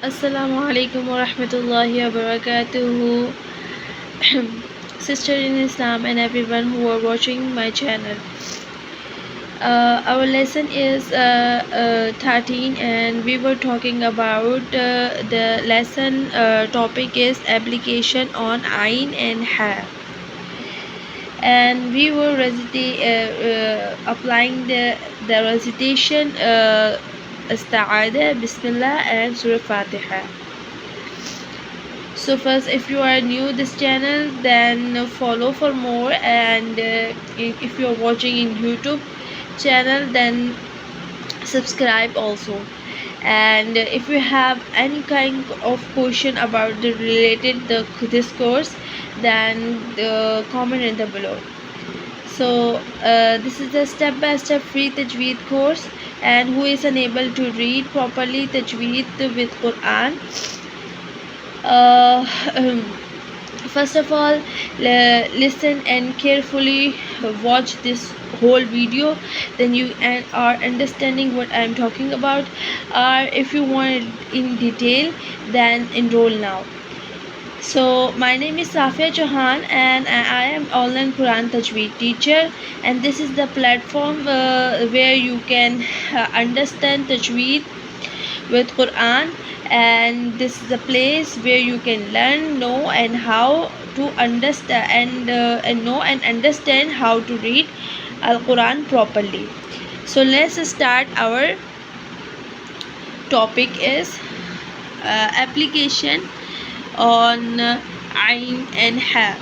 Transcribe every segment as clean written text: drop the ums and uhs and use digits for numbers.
Assalamu alaikum wa rahmatullahi wa barakatuhu. Sister in Islam and everyone who are watching my channel. Our lesson is 13 and we were talking about the lesson topic is application on Ain and Ha. And we were applying the recitation Ista'ada, Bismillah and Surah Fatiha. So first, if you are new this channel, then follow for more, and if you are watching in YouTube channel, then subscribe also. And if you have any kind of question about the related this course, then comment in the below. So this is the step-by-step free tajweed course, and who is unable to read properly tajweed with Quran, uh, first of all, listen and carefully watch this whole video, then you are understanding what I'm talking about. Or if you want it in detail, then enroll now. So my name is Safia Chauhan, and I am online Quran Tajweed teacher, and this is the platform where you can understand Tajweed with Quran, and this is a place where you can learn, know, and how to understand and know and understand how to read Al Quran properly. So let's start. Our topic is application on Ain and Ha.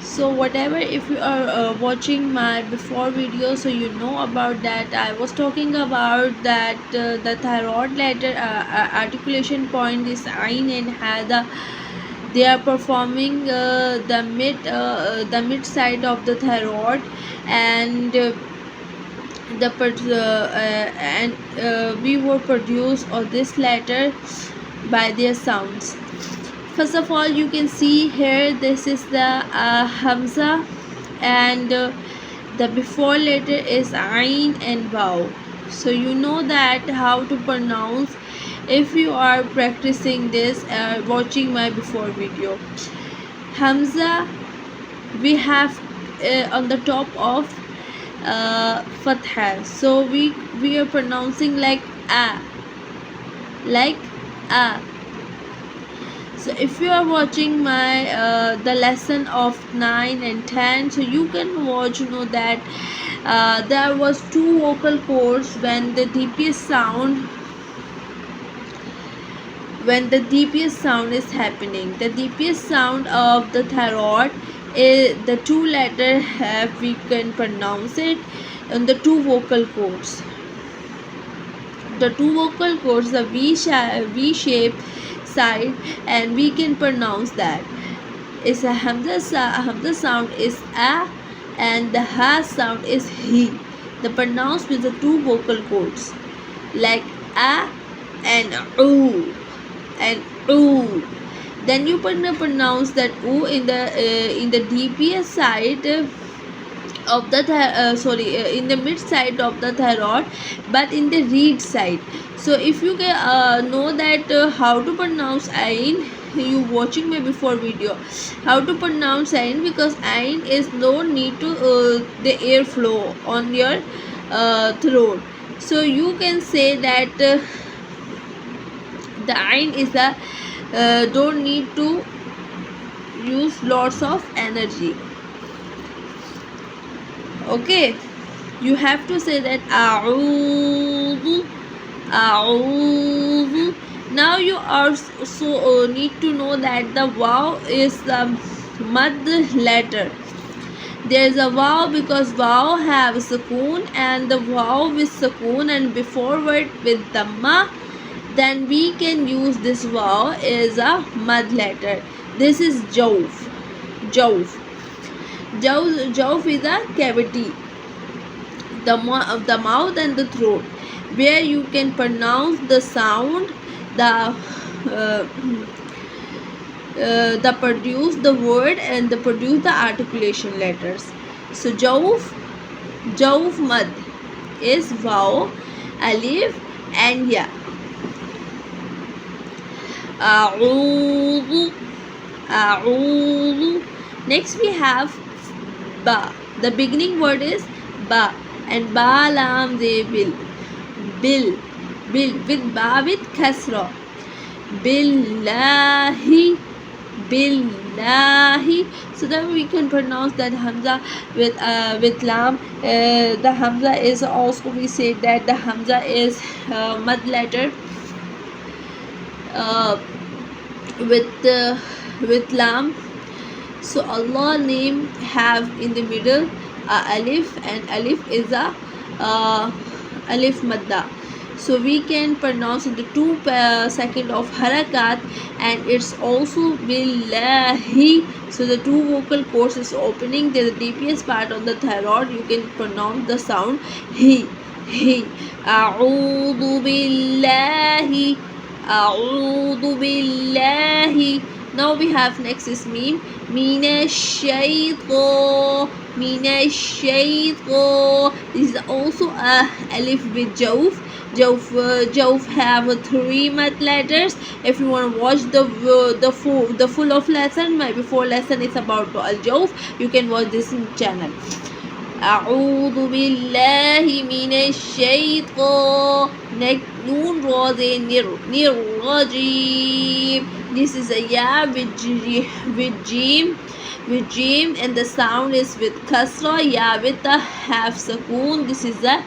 So whatever, if you are watching my before video, so you know about that I was talking about that the thyroid letter articulation point is Ain and Ha. They are performing the mid side of the thyroid, and we will produce or this letter by their sounds. First of all, you can see here, this is the Hamza, and the before letter is Ain and Waw. So you know that how to pronounce if you are practicing this, watching my before video. Hamza, we have on the top of Fatha, so we are pronouncing like a, like a. So if you are watching my the lesson of 9 and 10, so you can watch, you know that there was two vocal cords when the deepest sound is happening. The deepest sound of the thyroid is the two letter have, we can pronounce it on the two vocal cords. The two vocal cords, the V shape side, and we can pronounce that is a Hamza sound is a, and the Ha sound is he. The pronounce with the two vocal cords like a and oo and oo. Then you pronounce that oo in the deepest side of the in the mid side of the thyroid, but in the reed side. So if you know that how to pronounce Ain, you watching my before video how to pronounce Ain, because Ain is no need to the airflow on your throat. So you can say that the Ain is the don't need to use lots of energy. Okay, you have to say that a'udhu, a'udhu. Now you also need to know that the Waw is the mad letter. There is a Waw because Waw have sukoon, and the Waw with sukoon and before word with dhamma, then we can use this Waw as a mad letter. This is Jawf. Jawf. Jawf is a cavity, the mouth and the throat, where you can pronounce the sound, uh, the produce the word, and the produce the articulation letters. So Jawf mad is Waw, Alif and Ya. a'udhu, a'udhu. Next we have ba. The beginning word is ba, and ba lam de bil, bil, bil with ba with kasra. Billahi, billahi. So that we can pronounce that hamza with lam. The hamza is also, we say that the hamza is mad letter uh, with lam. So Allah name have in the middle alif, and alif is a uh, alif madda. So we can pronounce in the 2 second of harakat, and it's also billahi. So the two vocal cords is opening. There's the deepest part on the thyroid. You can pronounce the sound he, he. A'udhu billahi, a'udhu billahi. Now we have next is meme. Minash shaytan, minash shaytan. This is also a alif with jawf. Jawf have 3 math letters. If you want to watch the full of lesson, my before lesson is about al jawf, you can watch this in channel. أعوذ بالله من الشيطان نون راز نرجيم. This is a ya with jim, and the sound is with kasra. Ya with the half sakoon. This is a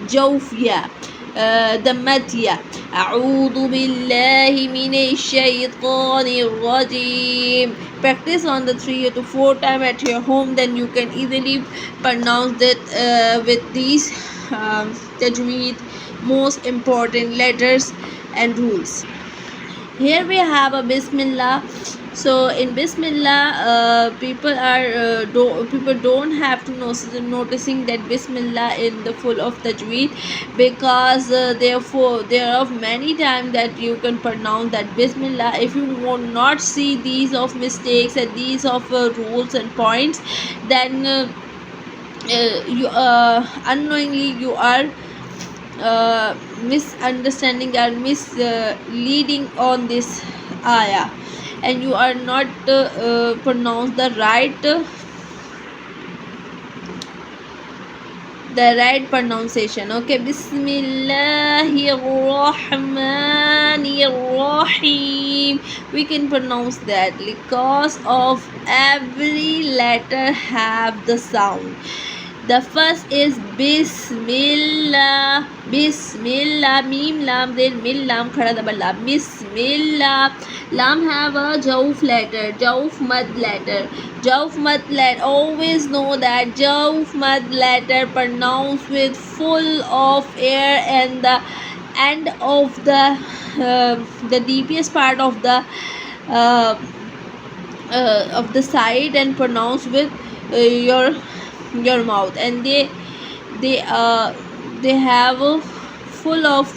jawf ya. The madya. أعوذ بالله من الشيطان الرجيم. Practice on the 3 to 4 time at your home, then you can easily pronounce it with these tajweed most important letters and rules. Here we have a bismillah. So in bismillah, people don't have to noticing that bismillah in the full of tajweed, because therefore there are many times that you can pronounce that bismillah. If you will not see these of mistakes and these of rules and points, then you unknowingly you are misunderstanding or misleading on this ayah, and you are not pronounce the right pronunciation. Okay, Bismillahirrahmanirrahim. We can pronounce that because of every letter have the sound. The first is Bismillah, Bismillah, Mim Lam, then Mil Lam, Khada Double Lam, Bismillah. Lam have a Jawf letter, Jawf Mad letter, Jawf Mad letter. Always know that Jawf Mad letter pronounced with full of air, and the end of the deepest part of the side, and pronounce with your mouth, and they have a full of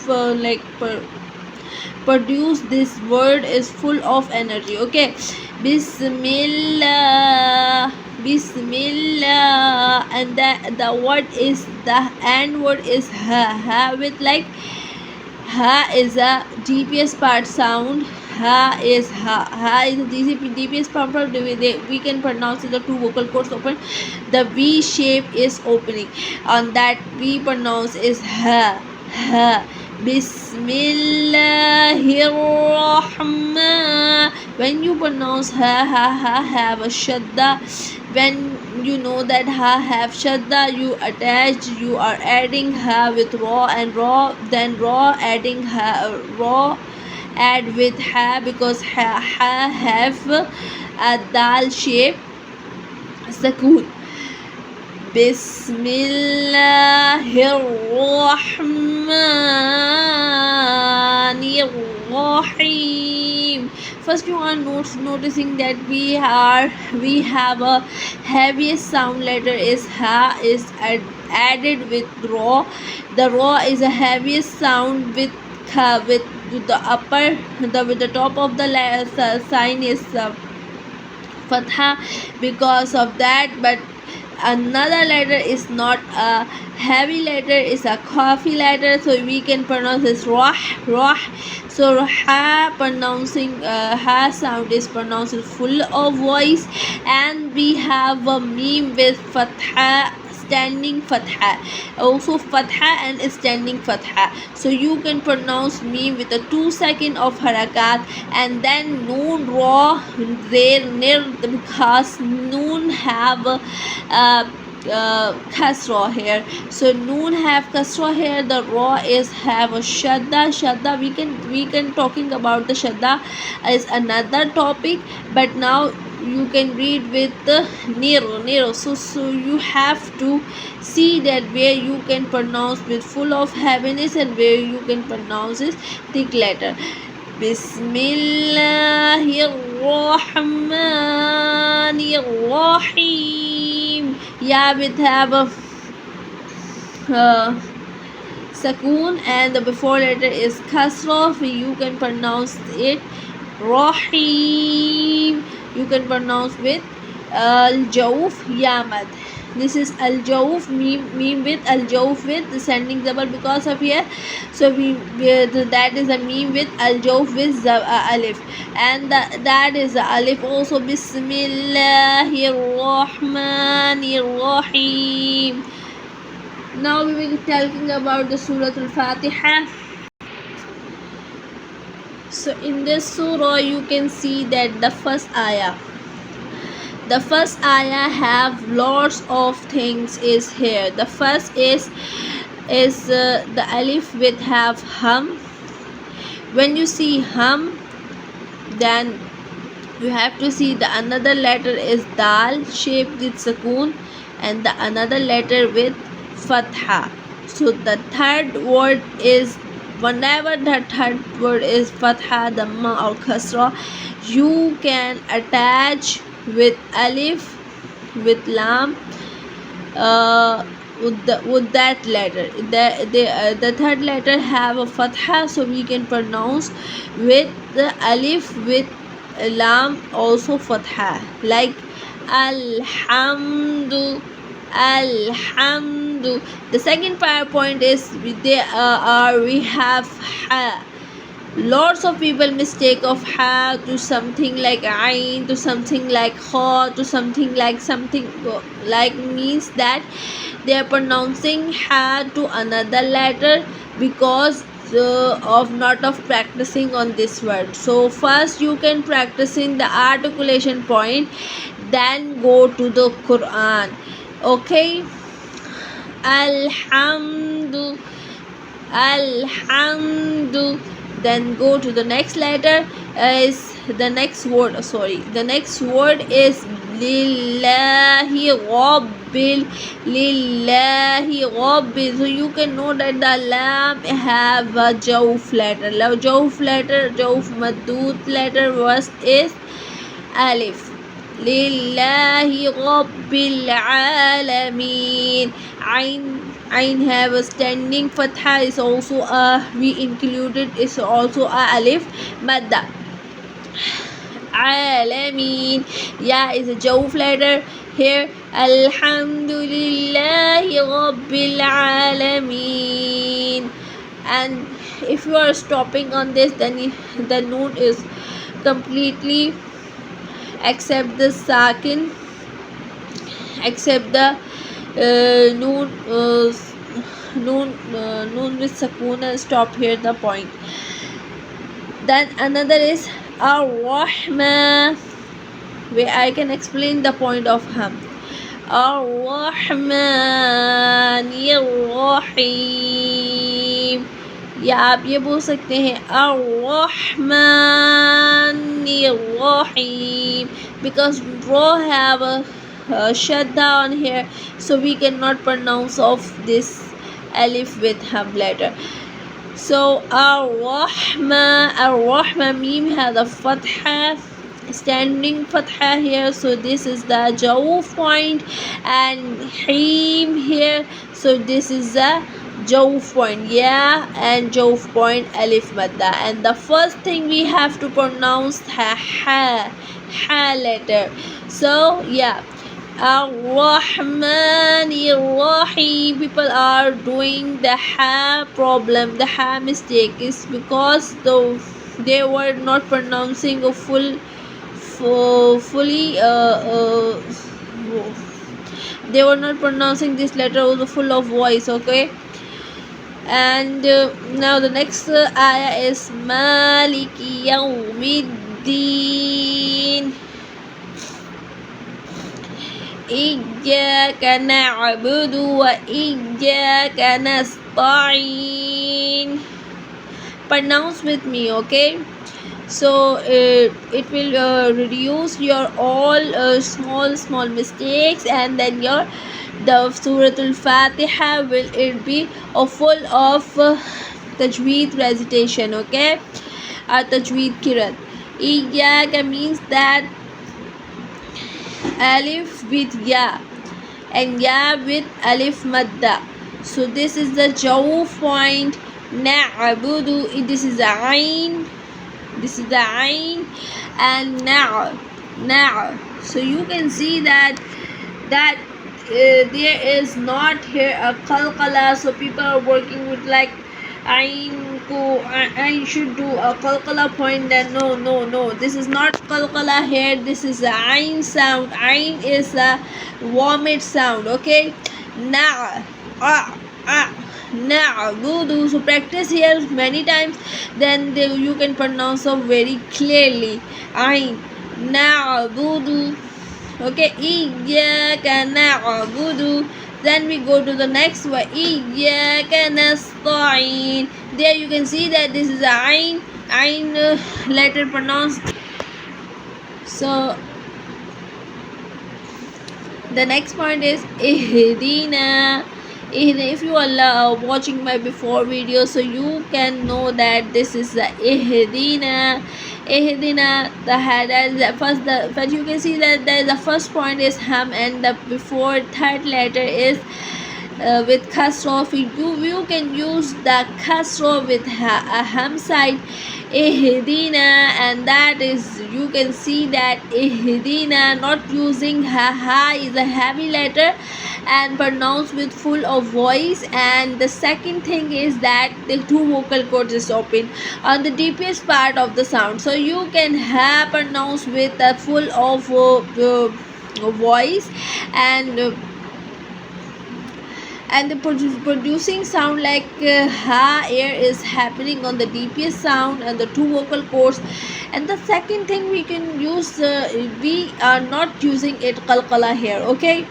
produce. This word is full of energy. Okay, Bismillah, Bismillah, and the word is, the end word is ha with like ha is a deepest part sound. Ha is the deepest part. We can pronounce the 2 vocal cords open. The V shape is opening. On that we pronounce is ha. Bismillahirrahman. When you pronounce ha have a shadda. When you know that ha have shadda, you are adding ha with raw, and raw, then raw adding ha, raw add with ha, because ha have a dal shape sakoon. Bismillahirrahmanirrahim. First you are noticing that we have a heaviest sound letter is ha is added with raw. The raw is a heaviest sound with the upper, with the top of the sign is fatha. Because of that, but another letter is not a heavy letter, is a coffee letter, so we can pronounce this roh, roh. So ha pronouncing ha sound is pronounced full of voice, and we have a meme with fatha, standing fatha, also fatha and standing fatha. So you can pronounce meme with a 2 second of harakat, and then noon raw there near, because noon have kasra here. So noon have kasra here, the raw is have a shadda. We can talking about the shadda is another topic, but now you can read with the nero. So you have to see that where you can pronounce with full of heaviness and where you can pronounce it thick letter. Bismillahir Rahmanir Rahim. Yeah, with have a sakoon, and the before letter is kasra. You can pronounce it Rahim. You can pronounce with al jawf yamad. This is al jawf meme with al jawf with descending double because of here. So that is a meme with al jawf with alif, and that is the alif also. Bismillahir Rahmanir Rahim. Now we will be talking about the Surah Al-Fatiha. So in this surah you can see that the first ayah have lots of things is here. The first is the alif with have hum. When you see hum, then you have to see the another letter is dal shaped with sakoon, and the another letter with fatha. So the third word is, whenever the third word is fatha, dhamma or kasra, you can attach with alif, with lam, with that letter. The third letter have a fatha, so we can pronounce with the alif with lam also fatha, like alhamdu. The second point is we have ha. Lots of people mistake of ha to something like ain, to something like ha, to something like means that they are pronouncing ha to another letter because of not of practicing on this word. So first you can practice in the articulation point, then go to the Quran. Okay, alhamdu, then go to the next letter, is the next word, the next word is lillahi rabbil. So you can know that the lam have a jawf letter. Jawf madud letter was is alif. Lillahi rabbil alamin. Ain have a standing fatha, is also we included, is also a alif madda. Alamin, yeah, is a jawf letter here. Alhamdulillahi rabbil alamin. And if you are stopping on this, then the noon is completely except the sakin, except the noon with sakoon, stop here the point. Then another is ar-rahman, where I can explain the point of hum. ar-rahmanir-rahim, या आप ये बोल सकते हैं ar-rahmanir-rahim, because raw have a shadda on here, so we cannot pronounce of this alif with hum letter. So ar-rahman meme has a fatha, standing fatha here, so this is the jawf point, and him here, so this is the jawf point, yeah, and jawf point alif madda. And the first thing we have to pronounce ha letter. So yeah, Ar-Rahmanir-Rahim. People are doing the ha problem, the ha mistake is because they were not pronouncing a fully they were not pronouncing this letter also full of voice. Okay, and now the next ayah is Maliki Yawmiddin. إياك نعبد وإياك نستعين. Pronounce with me, okay? So it will reduce your all small mistakes, and then your the Surah Al-Fatiha will it be full of tajweed recitation, okay? Tajweed kirat. Iyaka means that alif with ya and ya with alif madda. So this is the jaw point. Na'budu, this is the ain, this is the ain, and na. So you can see that there is not here a qalqala. So people are working with like I should do a qalqala point. Then no, this is not qalqala here. This is a ain sound. Ain is a vomit sound. Okay, na na'budu. So practice here many times, then you can pronounce it very clearly. Ain na'budu. Okay, iyyaka na'budu. Then we go to the next one, iyyaka nasta'in. There you can see that this is a ain letter pronounced. So the next point is ihdina. If you are watching my before video, so you can know that this is the ihdina. The head as the first, but you can see that the first point is ham, and the before third letter is with kasra. You can use the kasra with a ham side, ihdina, and that is you can see that ihdina not using ha is a heavy letter and pronounced with full of voice. And the second thing is that the two vocal cords is open on the deepest part of the sound, so you can have pronounce with a full of voice, and the producing sound like ha air is happening on the deepest sound and the two vocal cords. And the second thing we can use, we are not using it qalqala here, okay?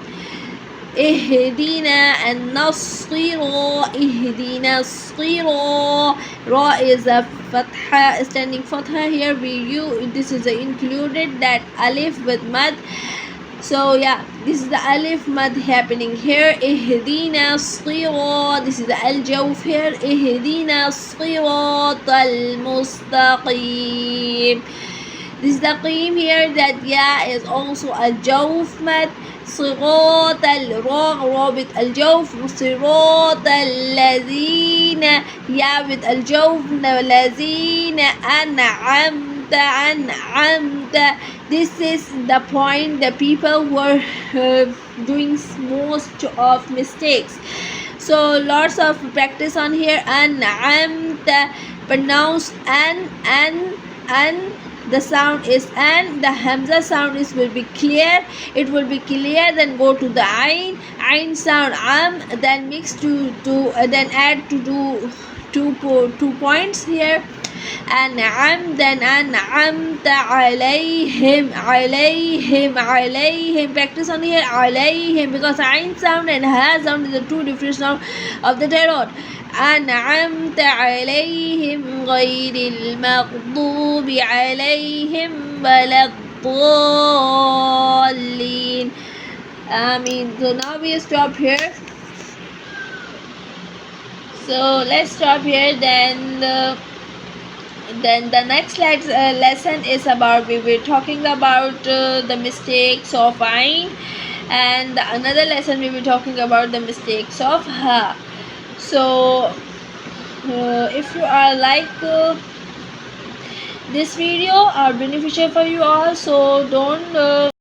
Ihdina and nasira. Ihdina sira. Ra is a fatha, standing fatha here. This is included that alif with mad. So yeah, this is the alif mad happening here. Ihdina sira. This is the al jawf here. Ihdina sirat al mustaqim. This is the qim here. That ya is also a jawf mad. صراط رابط الجوف. صراط الذين يابط الجوف. الذين أنعمت. This is the point the people were doing most of mistakes. So lots of practice on here. أنعمت pronounced an. The sound is an. The hamza sound will be clear. It will be clear. Then go to the ain sound then mix then add to two points here. then an'amta alayhim. Practice on here alayhim, because ain sound and ha sound is the two different sound of the tarot. أنعمت عليهم غير المغضوب عليهم ولا الضالين. So now we stop here. So let's stop here. Then the next lesson is about, we were talking about the mistakes of ain, and another lesson we were talking about the mistakes of ha. So if you are like this video are beneficial for you all, so don't